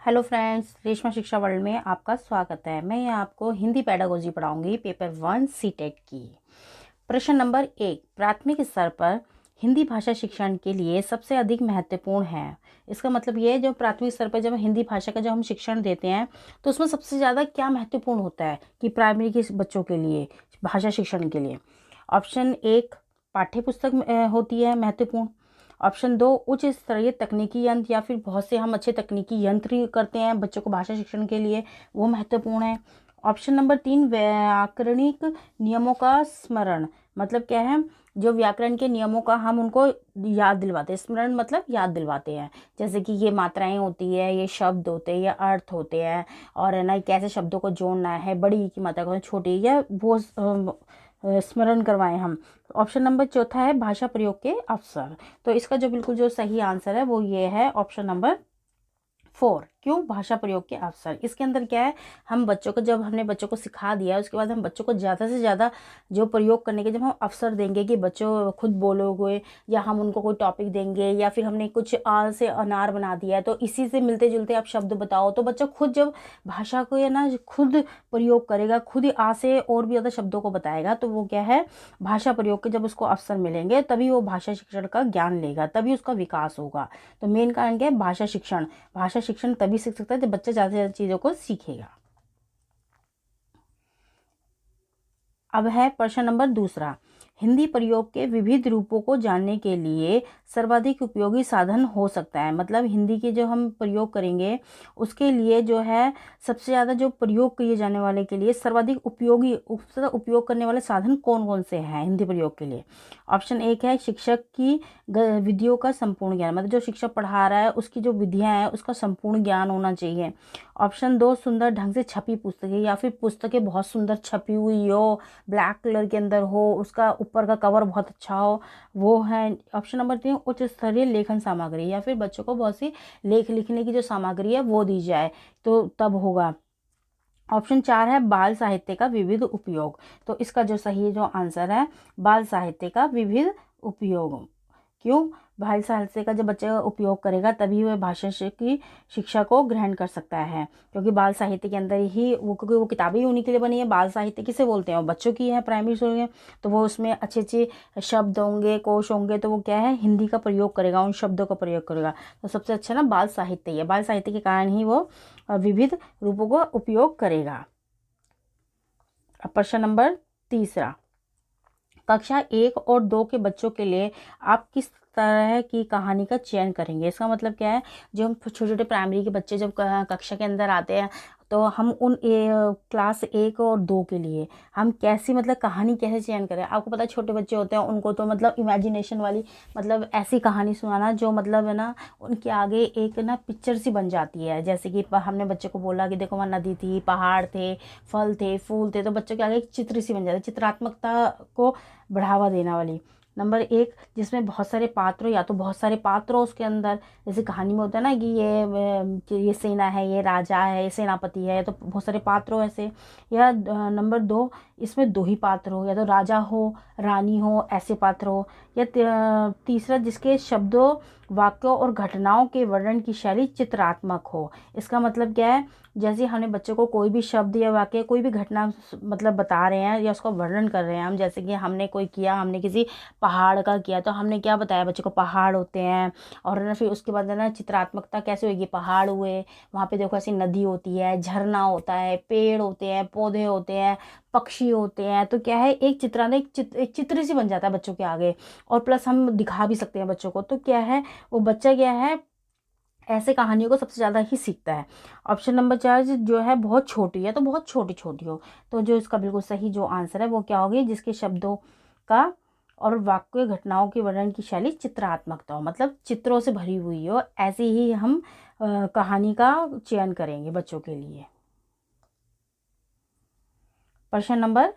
Hello friends, Reshma शिक्षा world में आपका स्वागत है। मैं यहाँ आपको हिंदी पेडागोजी पढ़ाऊंगी पेपर 1 सीटेट की। प्रश्न नंबर 1, प्राथमिक स्तर पर हिंदी भाषा शिक्षण के लिए सबसे अधिक महत्वपूर्ण है। इसका मतलब ये है, जो प्राथमिक स्तर पर जब हिंदी भाषा का हम शिक्षण देते हैं तो उसमें सबसे ज़्यादा क्या महत्वपूर्ण होता है कि प्राइमरी के बच्चों के लिए भाषा शिक्षण के लिए। ऑप्शन 1 पाठ्य पुस्तक होती है महत्वपूर्ण। ऑप्शन 2 उच्च स्तरीय तकनीकी यंत्र या फिर बहुत से हम अच्छे तकनीकी यंत्र करते हैं बच्चों को भाषा शिक्षण के लिए, वो महत्वपूर्ण है। ऑप्शन नंबर 3 व्याकरणिक नियमों का स्मरण, मतलब क्या है, जो व्याकरण के नियमों का हम उनको याद दिलवाते हैं। स्मरण मतलब याद दिलवाते हैं, जैसे कि ये मात्राएं होती है, ये शब्द होते हैं, ये अर्थ होते हैं, और है ना कैसे शब्दों को जोड़ना है, बड़ी की मात्रा को छोटी, या वो स्मरण करवाएं हम। ऑप्शन नंबर चौथा है भाषा प्रयोग के अवसर। तो इसका जो बिल्कुल जो सही आंसर है वो ये है ऑप्शन नंबर 4। क्यों? भाषा प्रयोग के अवसर। इसके अंदर क्या है, हम बच्चों को, जब हमने बच्चों को सिखा दिया उसके बाद हम बच्चों को ज़्यादा से ज़्यादा जो प्रयोग करने के जब हम अवसर देंगे कि बच्चों खुद बोलोगे, या हम उनको कोई टॉपिक देंगे, या फिर हमने कुछ आ से अनार बना दिया है तो इसी से मिलते जुलते आप शब्द बताओ, तो बच्चा खुद जब भाषा को है ना खुद प्रयोग करेगा, खुद ही आ से और भी ज़्यादा शब्दों को बताएगा, तो वो क्या है, भाषा प्रयोग के जब उसको अवसर मिलेंगे तभी वो भाषा शिक्षण का ज्ञान लेगा, तभी उसका विकास होगा। तो मेन कारण क्या है, भाषा शिक्षण। भाषा शिक्षण तभी सीख सकता है जब बच्चा ज़्यादा से ज़्यादा चीज़ों को सीखेगा। अब है प्रश्न नंबर दूसरा, हिंदी प्रयोग के विविध रूपों को जानने के लिए सर्वाधिक उपयोगी साधन हो सकता है। मतलब हिंदी के जो हम प्रयोग करेंगे उसके लिए जो है सबसे ज़्यादा जो प्रयोग किए जाने वाले के लिए सर्वाधिक उपयोगी उपयोग करने वाले साधन कौन कौन से हैं हिंदी प्रयोग के लिए। ऑप्शन 1 है शिक्षक की विधियों का संपूर्ण ज्ञान, मतलब जो शिक्षक पढ़ा रहा है उसकी जो विधियाँ हैं उसका संपूर्ण ज्ञान होना चाहिए। ऑप्शन 2 सुंदर ढंग से छपी पुस्तकें, या फिर पुस्तकें बहुत सुंदर छपी हुई हो, ब्लैक कलर के अंदर हो, उसका ऊपर का कवर बहुत अच्छा हो, वो है। ऑप्शन नंबर 3 उच्च स्तरीय लेखन सामग्री, या फिर बच्चों को बहुत सी लेख लिखने की जो सामग्री है वो दी जाए तो तब होगा। ऑप्शन 4 है बाल साहित्य का विविध उपयोग। तो इसका जो सही जो आंसर है बाल साहित्य का विविध उपयोग। क्यों? बाल साहित्य का जब बच्चा उपयोग करेगा तभी वह भाषा की शिक्षा को ग्रहण कर सकता है, क्योंकि बाल साहित्य के अंदर ही वो, क्योंकि वो किताबें उन्हीं के लिए बनी है। बाल साहित्य किसे बोलते हैं? वो बच्चों की है, प्राइमरी स्कूल में, तो वो उसमें अच्छे अच्छे शब्द होंगे, कोश होंगे, तो वो क्या है, हिंदी का प्रयोग करेगा, उन शब्दों का प्रयोग करेगा। तो सबसे अच्छा ना बाल साहित्य ही है, बाल साहित्य के कारण ही वो विविध रूपों का उपयोग करेगा। प्रश्न नंबर तीसरा, कक्षा 1 और 2 के बच्चों के लिए आप किस तरह की कहानी का चयन करेंगे। इसका मतलब क्या है, जो हम छोटे छोटे प्राइमरी के बच्चे जब कक्षा के अंदर आते हैं तो हम उन क्लास 1 और 2 के लिए हम कैसी, मतलब कहानी कैसे चयन करें। आपको पता है छोटे बच्चे होते हैं उनको तो मतलब इमेजिनेशन वाली, मतलब ऐसी कहानी सुनाना जो मतलब है ना उनके आगे एक ना पिक्चर सी बन जाती है। जैसे कि हमने बच्चे को बोला कि देखो वहाँ नदी थी, पहाड़ थे, फल थे, फूल थे, तो बच्चों के आगे एक चित्र सी बन जाती है, चित्रात्मकता को बढ़ावा देने वाली। नंबर 1 जिसमें बहुत सारे पात्र, या तो बहुत सारे पात्र हो उसके अंदर, जैसे कहानी में होता है ना कि ये सेना है, ये राजा है, ये सेनापति है, तो बहुत सारे पात्र हो ऐसे। या नंबर 2 इसमें 2 ही पात्र हो, या तो राजा हो, रानी हो, ऐसे पात्र हो। या तीसरा जिसके शब्दों, वाक्यों और घटनाओं के वर्णन की शैली चित्रात्मक हो। इसका मतलब क्या है, जैसे हमें बच्चों को कोई भी शब्द या वाक्य, कोई भी घटना मतलब बता रहे हैं या उसका वर्णन कर रहे हैं हम, जैसे कि हमने कोई किया, हमने किसी पहाड़ का किया, तो हमने क्या बताया बच्चों को, पहाड़ होते हैं, और ना फिर उसके बाद ना चित्रात्मकता कैसे होगी, पहाड़ हुए, वहाँ पे देखो ऐसी नदी होती है, झरना होता है, पेड़ होते हैं, पौधे होते हैं, पक्षी होते हैं, तो क्या है एक चित्रांत, एक चित्र से बन जाता है बच्चों के आगे, और प्लस हम दिखा भी सकते हैं बच्चों को। तो क्या है, वो बच्चा क्या है ऐसे कहानियों को सबसे ज़्यादा ही सीखता है। ऑप्शन नंबर 4 जो है बहुत छोटी है, तो बहुत छोटी छोटी हो, तो जो इसका बिल्कुल सही जो आंसर है वो क्या होगी, जिसके शब्दों का और वाक्य घटनाओं के वर्णन की शैली चित्रात्मकता हो, मतलब चित्रों से भरी हुई हो, ऐसे ही हम कहानी का चयन करेंगे बच्चों के लिए। प्रश्न नंबर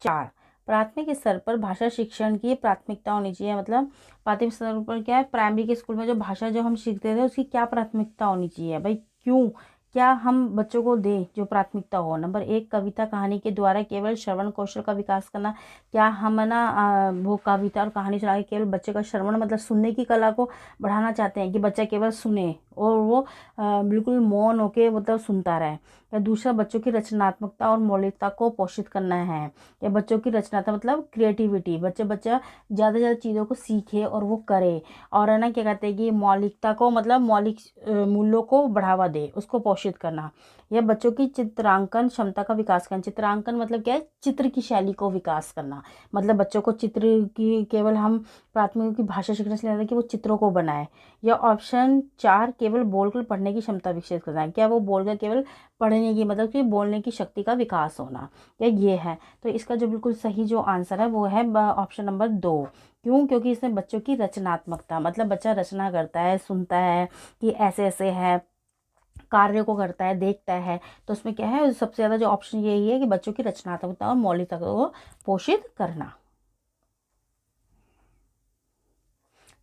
4, प्राथमिक स्तर पर भाषा शिक्षण की प्राथमिकता होनी चाहिए। मतलब प्राथमिक स्तर पर क्या है, प्राइमरी के स्कूल में जो भाषा जो हम सीखते थे उसकी क्या प्राथमिकता होनी चाहिए भाई, क्यों, क्या हम बच्चों को दें जो प्राथमिकता हो। नंबर 1 कविता कहानी के द्वारा केवल श्रवण कौशल का विकास करना। क्या हम ना वो कविता और कहानी सुना के केवल बच्चे का श्रवण मतलब सुनने की कला को बढ़ाना चाहते हैं कि बच्चा केवल सुने, और वो बिल्कुल मौन होके मतलब सुनता रहे। या दूसरा, बच्चों की रचनात्मकता और मौलिकता को पोषित करना है। या बच्चों की रचनात्मक मतलब क्रिएटिविटी, बच्चा ज़्यादा से ज़्यादा चीज़ों को सीखे और वो करे। और है ना, क्या कहते हैं कि मौलिकता को मतलब मौलिक मूल्यों को बढ़ावा दे, उसको पोषित करना। या बच्चों की चित्रांकन क्षमता का विकास करना। चित्रांकन मतलब क्या है, चित्र की शैली को विकास करना। मतलब बच्चों को चित्र की केवल हम प्राथमिक की भाषा सीखने से लेकर कि वो चित्रों को बनाए। या ऑप्शन 4, केवल बोलकर पढ़ने की क्षमता विकसित करना है। क्या वो बोलकर केवल पढ़ने की मतलब कि बोलने की शक्ति का विकास होना। या ये है, तो इसका जो बिल्कुल सही जो आंसर है वो है ऑप्शन नंबर 2। क्यों? क्योंकि इसमें बच्चों की रचनात्मकता मतलब बच्चा रचना करता है, सुनता है कि ऐसे ऐसे है, कार्य को करता है, देखता है। तो उसमें क्या है, सबसे ज़्यादा जो ऑप्शन यही है कि बच्चों की रचनात्मकता और मौलिकता को पोषित करना।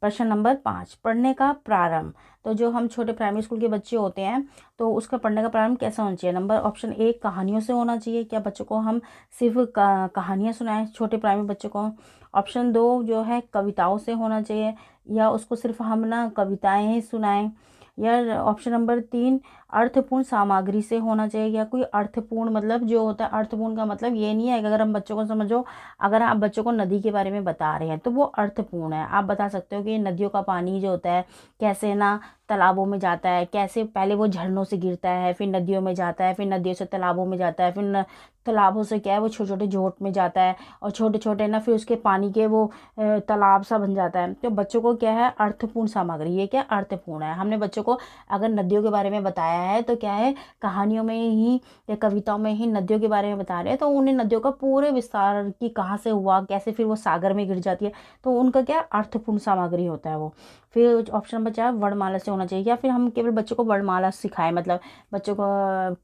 प्रश्न नंबर 5, पढ़ने का प्रारंभ। तो जो हम छोटे प्राइमरी स्कूल के बच्चे होते हैं तो उसका पढ़ने का प्रारंभ कैसा होना चाहिए? नंबर ऑप्शन 1, कहानियों से होना चाहिए। क्या बच्चों को हम सिर्फ कहानियाँ सुनाएं छोटे प्राइमरी बच्चों को? ऑप्शन 2 जो है कविताओं से होना चाहिए, या उसको सिर्फ हम ना कविताएं ही सुनाएं। या ऑप्शन नंबर 3, अर्थपूर्ण सामग्री से होना चाहिए। या कोई अर्थपूर्ण मतलब जो होता है, अर्थपूर्ण का मतलब ये नहीं है कि अगर हम बच्चों को समझो, अगर आप बच्चों को नदी के बारे में बता रहे हैं तो वो अर्थपूर्ण है। आप बता सकते हो कि नदियों का पानी जो होता है कैसे ना तालाबों में जाता है, कैसे पहले वो झरनों से गिरता है, फिर नदियों में जाता है, फिर नदियों से तालाबों में जाता है, फिर तालाबों से क्या है वो छोटे छोटे जोत में जाता है, और छोटे छोटे ना फिर उसके पानी के वो तालाब सा बन जाता है। तो बच्चों को क्या है, अर्थपूर्ण सामग्री, ये क्या अर्थपूर्ण है। हमने बच्चों को अगर नदियों के बारे में बताया है तो क्या है, कहानियों में ही या कविताओं में ही नदियों के बारे में बता रहे हैं, तो उन्हें नदियों का पूरे विस्तार की कहाँ से हुआ, कैसे फिर वो सागर में गिर जाती है, तो उनका क्या अर्थपूर्ण सामग्री होता है वो। फिर ऑप्शन नंबर 4, वर्णमाला से होना चाहिए। या फिर हम केवल बच्चों को वर्णमाला सिखाएं, मतलब बच्चों को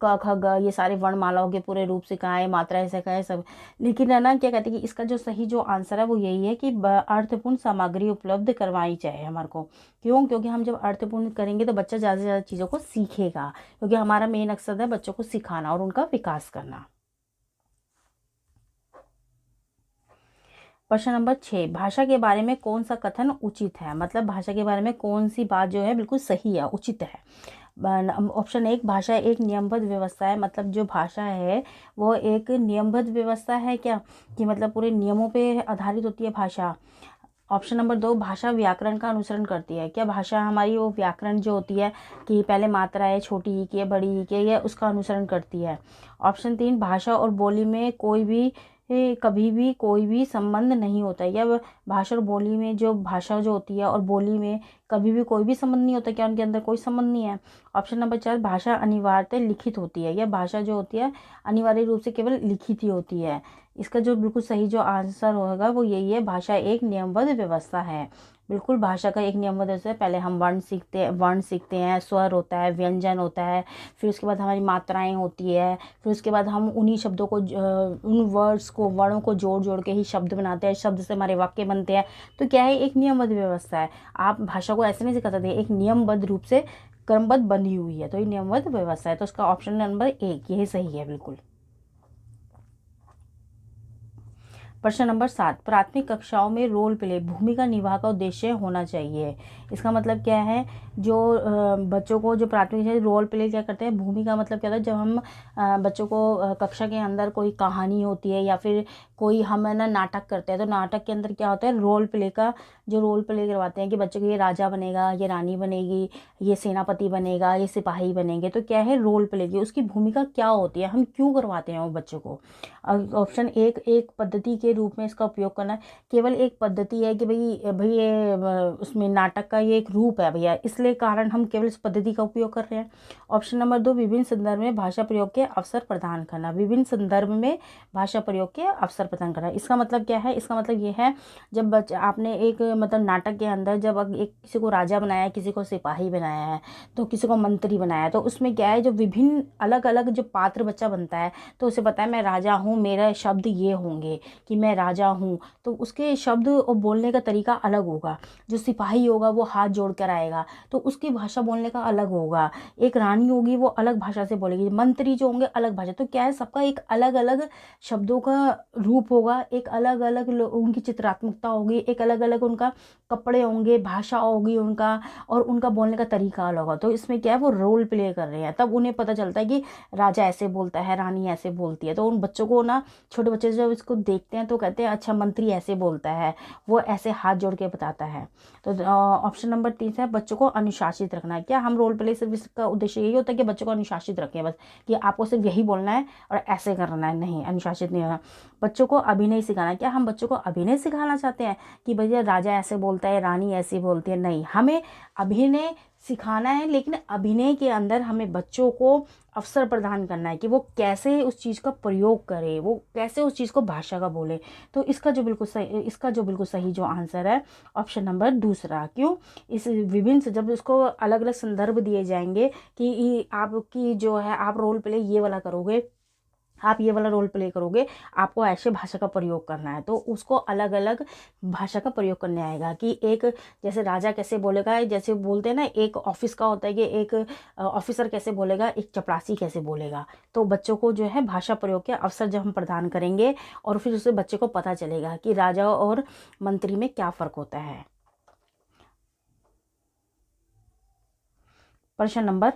क ख ग ये सारे वर्णमालाओं के पूरे रूप सिखाएं, मात्राएं सिखाएं सब। लेकिन है ना, क्या कहते हैं कि इसका जो सही जो आंसर है वो यही है कि अर्थपूर्ण सामग्री उपलब्ध करवाई जाए हमारे को। क्यों? क्योंकि हम जब अर्थपूर्ण करेंगे तो बच्चा ज़्यादा से ज़्यादा चीज़ों को सीखेगा, क्योंकि हमारा मेन मकसद है बच्चों को सिखाना और उनका विकास करना। प्रश्न नंबर 6, भाषा के बारे में कौन सा कथन उचित है? मतलब भाषा के बारे में कौन सी बात जो है बिल्कुल सही है, उचित है। ऑप्शन 1, भाषा एक नियमबद्ध व्यवस्था है। मतलब जो भाषा है वो एक नियमबद्ध व्यवस्था है क्या, कि मतलब पूरे नियमों पे आधारित होती है भाषा। ऑप्शन नंबर 2, भाषा व्याकरण का अनुसरण करती है। क्या भाषा हमारी वो व्याकरण जो होती है कि पहले मात्रा है, छोटी ई की है, बड़ी ई की है, ये उसका अनुसरण करती है। ऑप्शन 3, भाषा और बोली में कोई भी कभी भी कोई भी संबंध नहीं होता है। या भाषा और बोली में जो भाषा जो होती है और बोली में कभी भी कोई भी संबंध नहीं होता, क्या उनके अंदर कोई संबंध नहीं है। ऑप्शन नंबर 4, भाषा अनिवार्यतः लिखित होती है। या भाषा जो होती है अनिवार्य रूप से केवल लिखित ही होती है। इसका जो बिल्कुल सही जो आंसर होगा वो यही है, भाषा एक नियमबद्ध व्यवस्था है। बिल्कुल भाषा का एक नियमबद्ध व्यवस्था है। पहले हम वर्ण सीखते हैं, स्वर होता है, व्यंजन होता है, फिर उसके बाद हमारी मात्राएं होती है, फिर उसके बाद हम उन्हीं शब्दों को उन वर्ड्स को वर्णों को जोड़ जोड़ के ही शब्द बनाते हैं, शब्द से हमारे वाक्य बनते हैं। तो क्या है, एक नियमबद्ध व्यवस्था है। आप भाषा को ऐसे नहीं सिखा सकते, एक नियमबद्ध रूप से क्रमबद्ध बनी हुई है, तो ये नियमबद्ध व्यवस्था है। तो उसका ऑप्शन नंबर 1 यही सही है बिल्कुल। प्रश्न नंबर 7, प्राथमिक कक्षाओं में रोल प्ले भूमिका निभाव का उद्देश्य होना चाहिए। इसका मतलब क्या है, जो बच्चों को जो प्राथमिक रोल प्ले क्या करते हैं, भूमिका मतलब क्या होता है, जब हम बच्चों को कक्षा के अंदर कोई कहानी होती है या फिर कोई हम है ना नाटक करते हैं, तो नाटक के अंदर क्या होता है, रोल प्ले का जो रोल प्ले करवाते हैं कि बच्चों को ये राजा बनेगा, ये रानी बनेगी, ये सेनापति बनेगा, ये सिपाही बनेंगे। तो क्या है, रोल प्ले की उसकी भूमिका क्या होती है, हम क्यों करवाते हैं वो बच्चों को। ऑप्शन 1, एक पद्धति के रूप में इसका उपयोग करना है। केवल एक पद्धति है कि भाई भाई ये उसमें नाटक का ये एक रूप है भैया, इसलिए कारण हम केवल इस पद्धति का उपयोग कर रहे हैं। ऑप्शन नंबर 2, विभिन्न संदर्भ में भाषा प्रयोग के अवसर प्रदान करना। विभिन्न संदर्भ में भाषा प्रयोग के अवसर प्रदान करना, इसका मतलब क्या है, इसका मतलब ये है, जब बच्चा आपने एक मतलब नाटक के अंदर जब एक किसी को राजा बनाया है, किसी को सिपाही बनाया है, तो किसी को मंत्री बनाया, तो उसमें क्या है, जो विभिन्न अलग अलग जो पात्र बच्चा बनता है, तो उसे पता है मैं राजा हूँ, मेरा शब्द ये होंगे कि मैं राजा हूँ, तो उसके शब्द और बोलने का तरीका अलग होगा। जो सिपाही होगा वो हाथ जोड़ कर आएगा, तो उसकी भाषा बोलने का अलग होगा। एक रानी होगी वो अलग भाषा से बोलेगी, मंत्री जो होंगे अलग भाषा। तो क्या है, सबका एक अलग अलग शब्दों का रूप होगा, एक अलग अलग उनकी चित्रात्मकता होगी, एक अलग अलग उनका कपड़े होंगे, भाषा होगी उनका, और उनका बोलने का तरीका अलग होगा। तो इसमें क्या है, वो रोल प्ले कर रहे हैं, तब उन्हें पता चलता है कि राजा ऐसे बोलता है, रानी ऐसे बोलती है। तो उन बच्चों को ना, छोटे बच्चे जब इसको देखते हैं तो कहते हैं अच्छा मंत्री ऐसे बोलता है, वो ऐसे हाथ जोड़ के बताता है। तो ऑप्शन नंबर 3 है बच्चों को अनुशासित रखना है। क्या हम रोल प्ले सिर्फ इसका उद्देश्य यही होता है कि बच्चों को अनुशासित रखें बस, कि आपको सिर्फ यही बोलना है और ऐसे करना है? नहीं, अनुशासित नहीं होना। बच्चों को अभिनय सिखाना है। क्या हम बच्चों को अभिनय सिखाना चाहते हैं कि भैया राजा ऐसे बोलता है, रानी ऐसी बोलती है? नहीं, हमें अभिनय सिखाना है, लेकिन अभिनय के अंदर हमें बच्चों को अवसर प्रदान करना है कि वो कैसे उस चीज़ का प्रयोग करे, वो कैसे उस चीज़ को भाषा का बोले। तो इसका जो बिल्कुल सही जो आंसर है ऑप्शन नंबर दूसरा। क्यों? इस विभिन्न से जब उसको अलग अलग संदर्भ दिए जाएंगे कि आपकी जो है, आप रोल प्ले ये वाला करोगे, आप ये वाला रोल प्ले करोगे, आपको ऐसे भाषा का प्रयोग करना है, तो उसको अलग अलग भाषा का प्रयोग करने आएगा। कि एक जैसे राजा कैसे बोलेगा, जैसे बोलते हैं ना, एक ऑफिस का होता है कि एक ऑफिसर कैसे बोलेगा, एक चपरासी कैसे बोलेगा। तो बच्चों को जो है भाषा प्रयोग के अवसर जब हम प्रदान करेंगे, और फिर उससे बच्चे को पता चलेगा कि राजा और मंत्री में क्या फ़र्क होता है। प्रश्न नंबर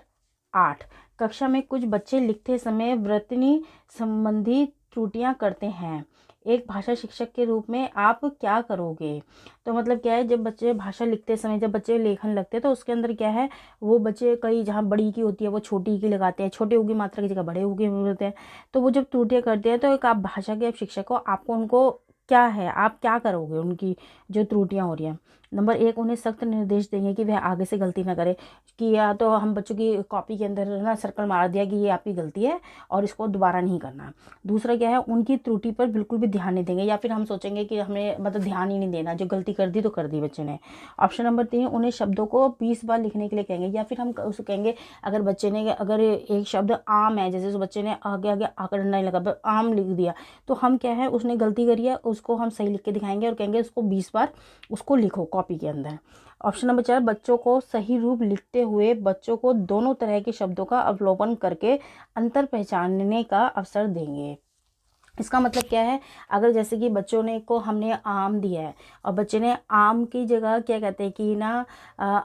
8, कक्षा में कुछ बच्चे लिखते समय वर्तनी संबंधी त्रुटियां करते हैं, एक भाषा शिक्षक के रूप में आप क्या करोगे? तो मतलब क्या है, जब बच्चे भाषा लिखते समय, जब बच्चे लेखन लगते हैं तो उसके अंदर क्या है, वो बच्चे कई जहाँ बड़ी की होती है वो छोटी की लगाते हैं, छोटे की मात्रा की जगह बड़े की होते हैं। तो वो जब त्रुटियां करते हैं, तो एक आप भाषा के शिक्षक हो, आपको उनको क्या है, आप क्या करोगे उनकी जो त्रुटियां हो रही हैं? नंबर 1, उन्हें सख्त निर्देश देंगे कि वह आगे से गलती ना करे। कि या तो हम बच्चों की कॉपी के अंदर ना सर्कल मार दिया कि ये आपकी गलती है और इसको दोबारा नहीं करना। दूसरा क्या है, उनकी त्रुटि पर बिल्कुल भी ध्यान नहीं देंगे, या फिर हम सोचेंगे कि हमें मतलब ध्यान ही नहीं देना, जो गलती कर दी तो कर दी बच्चे ने। ऑप्शन नंबर 3, उन्हें शब्दों को 20 बार लिखने के लिए कहेंगे, या फिर हम उसको कहेंगे अगर बच्चे ने, अगर एक शब्द आम है, जैसे उस बच्चे ने आगे आगे आकर डंडा नहीं लगा, आम लिख दिया, तो हम क्या है, उसने गलती करी है, उसको हम सही लिख के दिखाएंगे और कहेंगे उसको 20 बार उसको लिखो कॉपी के अंदर। ऑप्शन नंबर 4, बच्चों को सही रूप लिखते हुए बच्चों को दोनों तरह के शब्दों का अवलोकन करके अंतर पहचानने का अवसर देंगे। इसका मतलब क्या है, अगर जैसे कि बच्चों ने को हमने आम दिया है और बच्चे ने आम की जगह क्या कहते हैं कि ना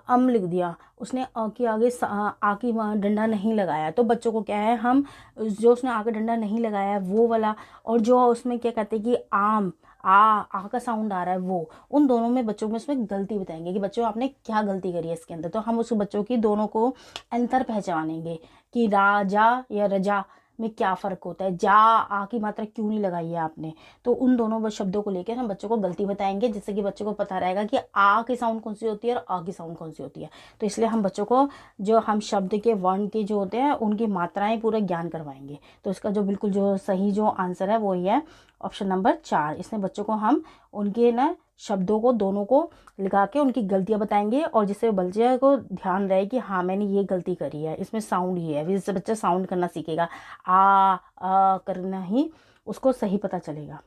अम लिख दिया, उसने अ के आगे आ की डंडा नहीं लगाया, तो बच्चों को क्या है, हम जो उसने आगे डंडा नहीं लगाया है वो वाला, और जो उसमें क्या कहते हैं कि आम आ का साउंड आ रहा है, वो उन दोनों में बच्चों में उसमें गलती बताएंगे कि बच्चों आपने क्या गलती करी है इसके अंदर। तो हम उस बच्चों की दोनों को अंतर पहचानेंगे कि राजा या रजा में क्या फ़र्क होता है, जा आ की मात्रा क्यों नहीं लगाई है आपने। तो उन दोनों शब्दों को लेकर हम बच्चों को गलती बताएंगे, जिससे कि बच्चों को पता रहेगा कि आ की साउंड कौन सी होती है और आ की साउंड कौन सी होती है। तो इसलिए हम बच्चों को जो हम शब्द के वर्ण के जो होते हैं उनकी मात्राएं पूरा ज्ञान करवाएंगे। तो इसका जो बिल्कुल जो सही जो आंसर है वो ही है ऑप्शन नंबर 4। इसमें बच्चों को हम उनके ना शब्दों को दोनों को लगा के उनकी गलतियां बताएंगे, और जिससे बच्चे को ध्यान रहे कि हाँ मैंने ये गलती करी है, इसमें साउंड ही है, जिससे बच्चा साउंड करना सीखेगा, आ करना ही उसको सही पता चलेगा।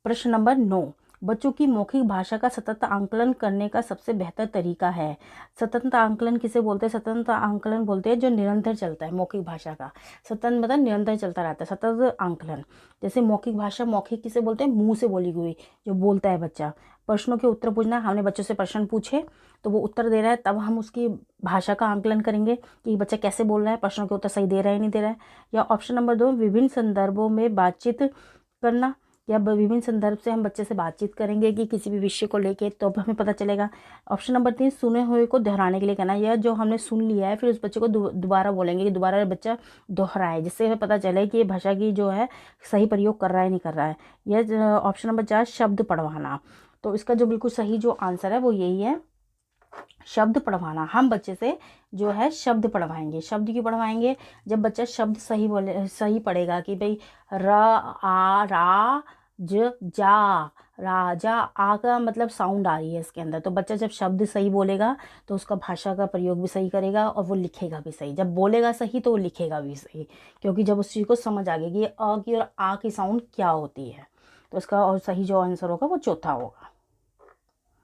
प्रश्न नंबर 9, बच्चों की मौखिक भाषा का सतत आंकलन करने का सबसे बेहतर तरीका है। सतत आंकलन किसे बोलते हैं? सतत आंकलन बोलते हैं जो निरंतर चलता है, मौखिक भाषा का सतत मतलब निरंतर चलता रहता है सतत आंकलन। जैसे मौखिक भाषा, मौखिक किसे बोलते हैं? मुंह से बोली हुई, जो बोलता है बच्चा। प्रश्नों के उत्तर पूछना, हमने बच्चों से प्रश्न पूछे तो वो उत्तर दे रहा है, तब हम उसकी भाषा का आंकलन करेंगे कि बच्चा कैसे बोल रहा है, प्रश्नों के उत्तर सही दे रहा है नहीं दे रहा है। या ऑप्शन नंबर 2, विभिन्न संदर्भों में बातचीत करना, या विभिन्न संदर्भ से हम बच्चे से बातचीत करेंगे कि किसी भी विषय को लेके, तो अब हमें पता चलेगा। ऑप्शन नंबर 3, सुने हुए को दोहराने के लिए कहना, या जो हमने सुन लिया है फिर उस बच्चे को दोबारा बोलेंगे कि दोबारा बच्चा दोहराए, जिससे हमें पता चले कि ये भाषा की जो है सही प्रयोग कर रहा है नहीं कर रहा है। यह ऑप्शन नंबर 4, शब्द पढ़वाना। तो इसका जो बिल्कुल सही जो आंसर है वो यही है, शब्द पढ़वाना। हम बच्चे से जो है शब्द पढ़वाएंगे। शब्द क्यों पढ़वाएंगे? जब बच्चा शब्द सही बोले, सही पढ़ेगा कि भाई र आ रा ज जा, राजा, आ का मतलब साउंड आ रही है इसके अंदर, तो बच्चा जब शब्द सही बोलेगा तो उसका भाषा का प्रयोग भी सही करेगा और वो लिखेगा भी सही। जब बोलेगा सही तो वो लिखेगा भी सही, क्योंकि जब उस चीज़ को समझ आ गई कि ये अ की और आ की साउंड क्या होती है। तो इसका और सही जो आंसर होगा वो चौथा होगा।